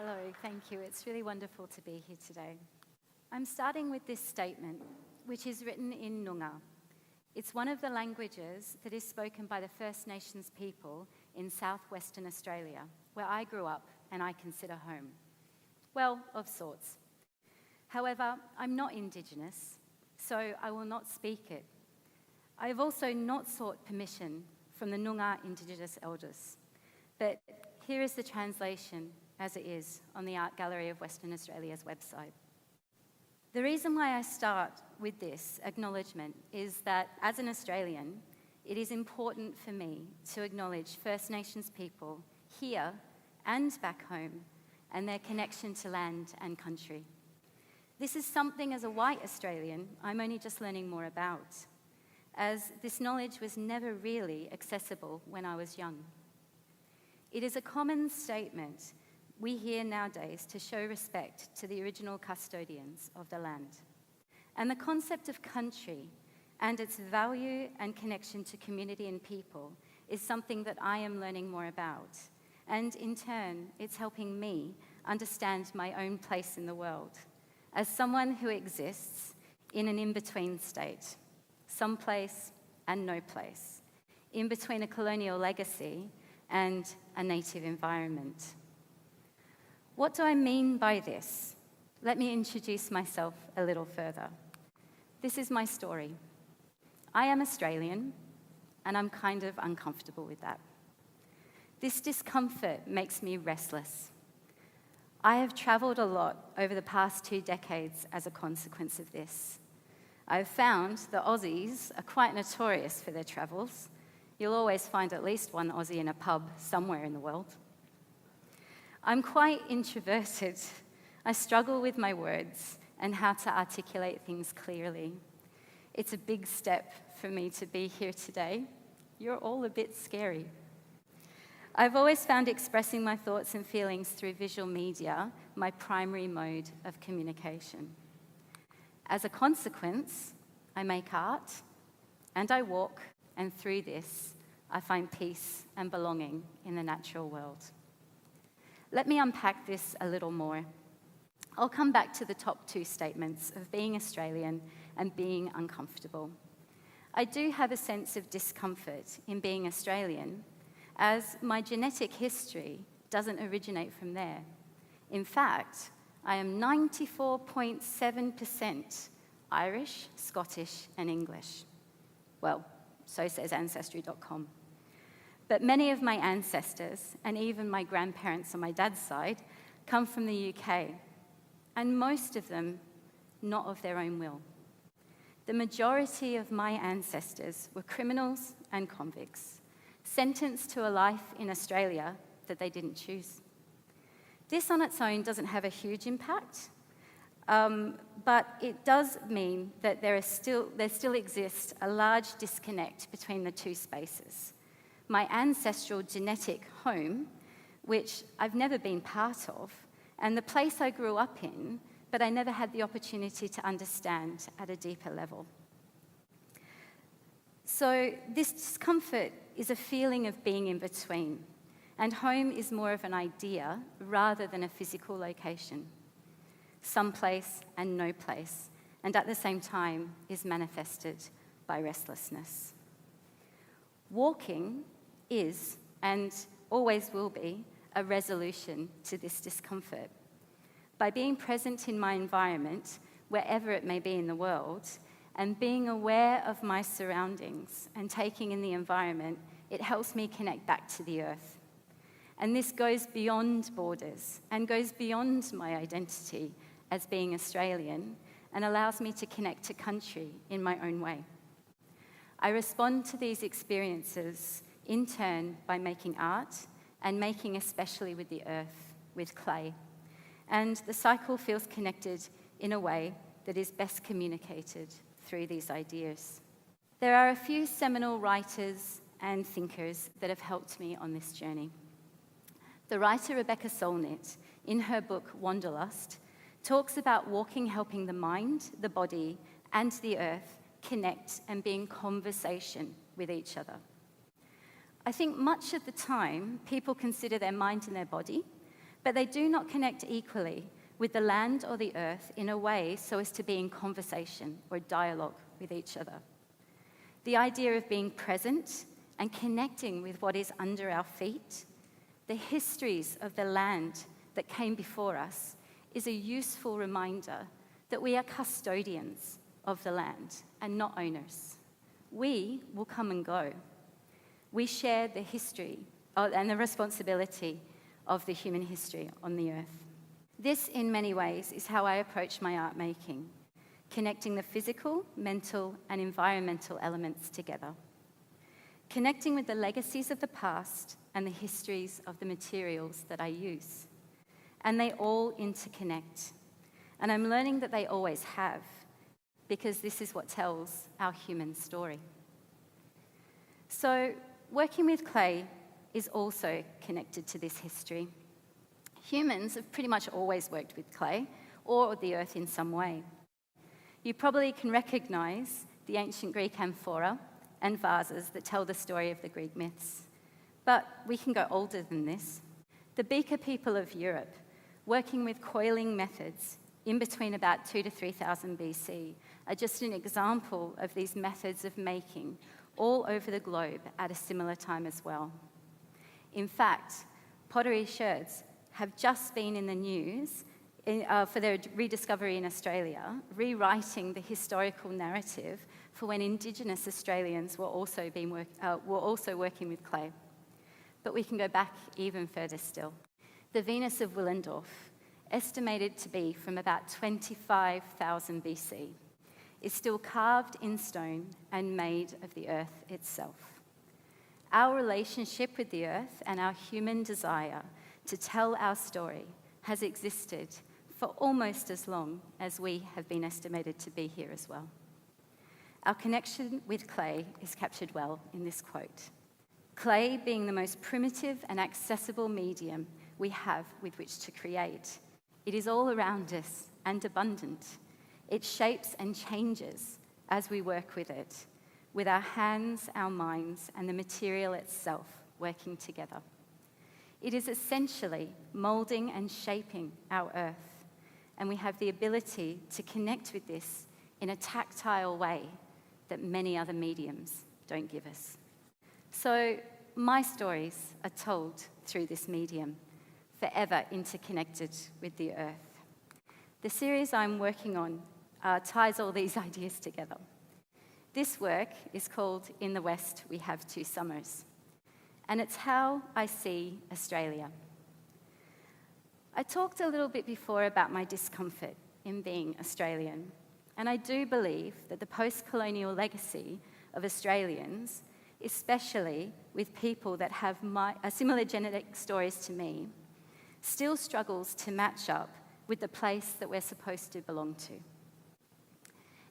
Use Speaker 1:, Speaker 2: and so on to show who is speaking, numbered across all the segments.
Speaker 1: Hello, thank you. It's really wonderful to be here today. I'm starting with this statement, which is written in Noongar. It's one of the languages that is spoken by the First Nations people in southwestern Australia, where I grew up and I consider home. Well, of sorts. However, I'm not Indigenous, so I will not speak it. I have also not sought permission from the Noongar Indigenous elders, but here is the translation as it is on the Art Gallery of Western Australia's website. The reason why I start with this acknowledgement is that as an Australian, it is important for me to acknowledge First Nations people here and back home and their connection to land and country. This is something as a white Australian I'm only just learning more about, as this knowledge was never really accessible when I was young. It is a common statement we hear nowadays to show respect to the original custodians of the land. And the concept of country and its value and connection to community and people is something that I am learning more about. And in turn, it's helping me understand my own place in the world as someone who exists in an in-between state, some place and no place, in between a colonial legacy and a native environment. What do I mean by this? Let me introduce myself a little further. This is my story. I am Australian, and I'm kind of uncomfortable with that. This discomfort makes me restless. I have travelled a lot over the past 2 decades as a consequence of this. I've found the Aussies are quite notorious for their travels. You'll always find at least one Aussie in a pub somewhere in the world. I'm quite introverted. I struggle with my words and how to articulate things clearly. It's a big step for me to be here today. You're all a bit scary. I've always found expressing my thoughts and feelings through visual media my primary mode of communication. As a consequence, I make art and I walk, and through this, I find peace and belonging in the natural world. Let me unpack this a little more. I'll come back to the top 2 statements of being Australian and being uncomfortable. I do have a sense of discomfort in being Australian, as my genetic history doesn't originate from there. In fact, I am 94.7% Irish, Scottish, and English. Well, so says Ancestry.com. But many of my ancestors, and even my grandparents on my dad's side, come from the UK, and most of them not of their own will. The majority of my ancestors were criminals and convicts, sentenced to a life in Australia that they didn't choose. This on its own doesn't have a huge impact, but it does mean that there still exists a large disconnect between the 2 spaces. My ancestral genetic home, which I've never been part of, and the place I grew up in, but I never had the opportunity to understand at a deeper level. So this discomfort is a feeling of being in between, and home is more of an idea rather than a physical location. Some place and no place, and at the same time is manifested by restlessness. Walking is, and always will be, a resolution to this discomfort. By being present in my environment, wherever it may be in the world, and being aware of my surroundings and taking in the environment, it helps me connect back to the earth. And this goes beyond borders and goes beyond my identity as being Australian and allows me to connect to country in my own way. I respond to these experiences in turn by making art and making especially with the earth, with clay. And the cycle feels connected in a way that is best communicated through these ideas. There are a few seminal writers and thinkers that have helped me on this journey. The writer Rebecca Solnit, in her book Wanderlust, talks about walking helping the mind, the body, and the earth connect and be in conversation with each other. I think much of the time, people consider their mind and their body, But they do not connect equally with the land or the earth in a way so as to be in conversation or dialogue with each other. The idea of being present and connecting with what is under our feet, the histories of the land that came before us, is a useful reminder that we are custodians of the land and not owners. We will come and go. We share the history and the responsibility of the human history on the earth. This, in many ways, is how I approach my art making, connecting the physical, mental, and environmental elements together, connecting with the legacies of the past and the histories of the materials that I use. And they all interconnect. And I'm learning that they always have, because this is what tells our human story. So, working with clay is also connected to this history. Humans have pretty much always worked with clay or the earth in some way. You probably can recognize the ancient Greek amphora and vases that tell the story of the Greek myths. But we can go older than this. The Beaker people of Europe, working with coiling methods in between about 2,000 to 3,000 BC, are just an example of these methods of making all over the globe at a similar time as well. In fact, pottery sherds have just been in the news for their rediscovery in Australia, rewriting the historical narrative for when Indigenous Australians were also working with clay. But we can go back even further still. The Venus of Willendorf, estimated to be from about 25,000 BC, is still carved in stone and made of the earth itself. Our relationship with the earth and our human desire to tell our story has existed for almost as long as we have been estimated to be here as well. Our connection with clay is captured well in this quote. Clay being the most primitive and accessible medium we have with which to create. It is all around us and abundant. It shapes and changes as we work with it, with our hands, our minds, and the material itself working together. It is essentially moulding and shaping our earth, and we have the ability to connect with this in a tactile way that many other mediums don't give us. So my stories are told through this medium, forever interconnected with the earth. The series I'm working on ties all these ideas together. This work is called In the West We Have Two Summers, and it's how I see Australia. I talked a little bit before about my discomfort in being Australian, and I do believe that the post-colonial legacy of Australians, especially with people that have similar genetic stories to me, still struggles to match up with the place that we're supposed to belong to.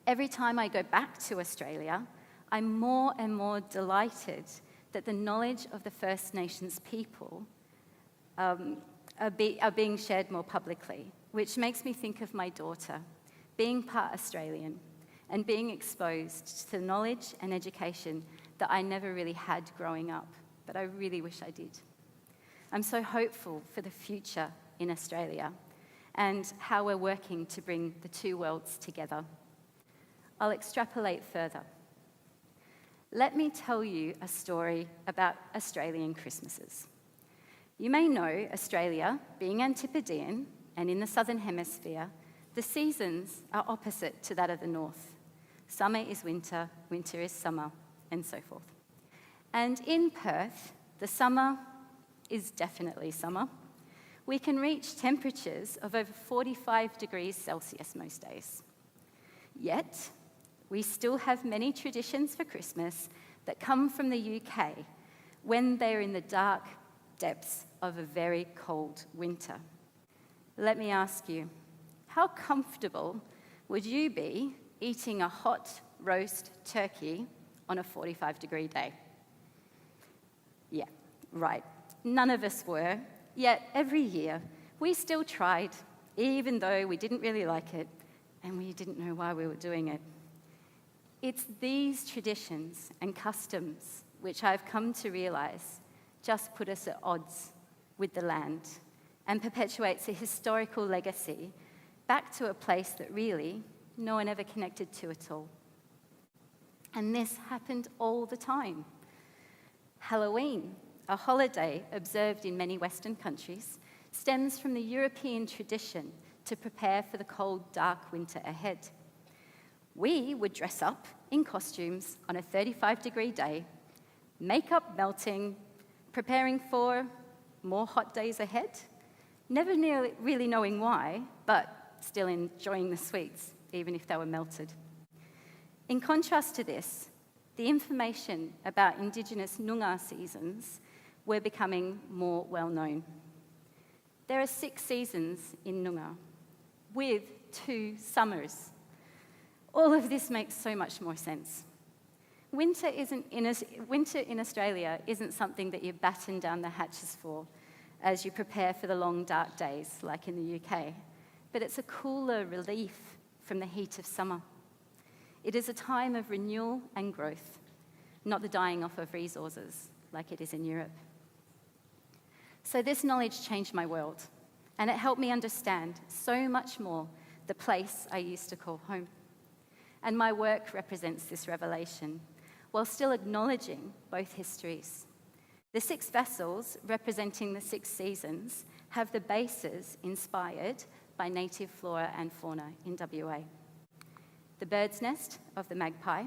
Speaker 1: Every time I go back to Australia, I'm more and more delighted that the knowledge of the First Nations people are being shared more publicly, which makes me think of my daughter, being part Australian and being exposed to knowledge and education that I never really had growing up, but I really wish I did. I'm so hopeful for the future in Australia and how we're working to bring the two worlds together. I'll extrapolate further. Let me tell you a story about Australian Christmases. You may know Australia being Antipodean, and in the Southern Hemisphere, the seasons are opposite to that of the North. Summer is winter, winter is summer, and so forth. And in Perth, the summer is definitely summer. We can reach temperatures of over 45 degrees Celsius most days. Yet, we still have many traditions for Christmas that come from the UK when they're in the dark depths of a very cold winter. Let me ask you, how comfortable would you be eating a hot roast turkey on a 45-degree day? Yeah, right. None of us were, yet every year we still tried, even though we didn't really like it and we didn't know why we were doing it. It's these traditions and customs which I've come to realize just put us at odds with the land and perpetuates a historical legacy back to a place that really no one ever connected to at all. And this happened all the time. Halloween, a holiday observed in many Western countries, stems from the European tradition to prepare for the cold, dark winter ahead. We would dress up in costumes on a 35-degree day, makeup melting, preparing for more hot days ahead, never really knowing why, but still enjoying the sweets, even if they were melted. In contrast to this, the information about Indigenous Noongar seasons were becoming more well-known. There are 6 seasons in Noongar, with 2 summers. All of this makes so much more sense. Winter in Australia isn't something that you batten down the hatches for as you prepare for the long, dark days, like in the UK, but it's a cooler relief from the heat of summer. It is a time of renewal and growth, not the dying off of resources like it is in Europe. So this knowledge changed my world, and it helped me understand so much more the place I used to call home. And my work represents this revelation, while still acknowledging both histories. The 6 vessels representing the 6 seasons have the bases inspired by native flora and fauna in WA. The bird's nest of the magpie,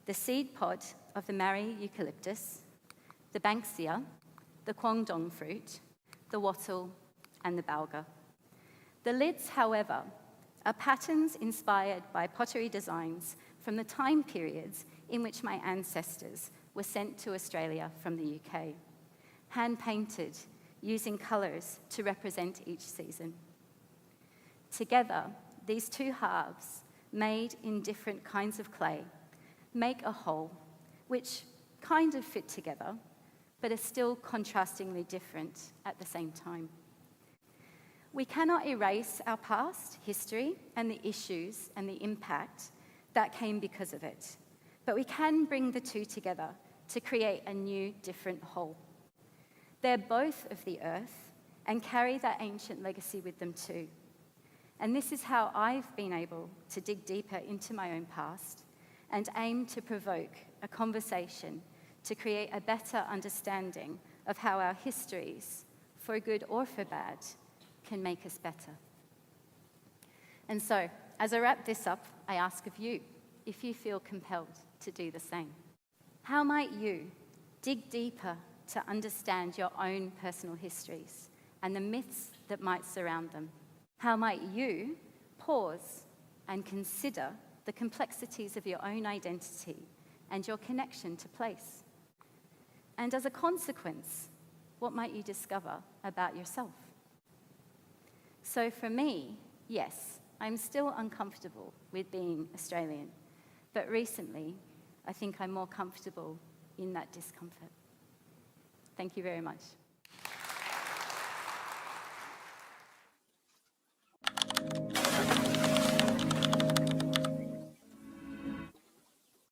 Speaker 1: the seed pod of the Marri eucalyptus, the banksia, the quangdong fruit, the wattle, and the balga. The lids, however, are patterns inspired by pottery designs from the time periods in which my ancestors were sent to Australia from the UK, hand-painted using colours to represent each season. Together, these 2 halves, made in different kinds of clay, make a whole, which kind of fit together, but are still contrastingly different at the same time. We cannot erase our past history and the issues and the impact that came because of it, but we can bring the 2 together to create a new, different whole. They're both of the earth and carry that ancient legacy with them too. And this is how I've been able to dig deeper into my own past and aim to provoke a conversation to create a better understanding of how our histories, for good or for bad, can make us better. And so, as I wrap this up, I ask of you if you feel compelled to do the same. How might you dig deeper to understand your own personal histories and the myths that might surround them? How might you pause and consider the complexities of your own identity and your connection to place? And as a consequence, what might you discover about yourself? So for me, yes, I'm still uncomfortable with being Australian, but recently, I think I'm more comfortable in that discomfort. Thank you very much.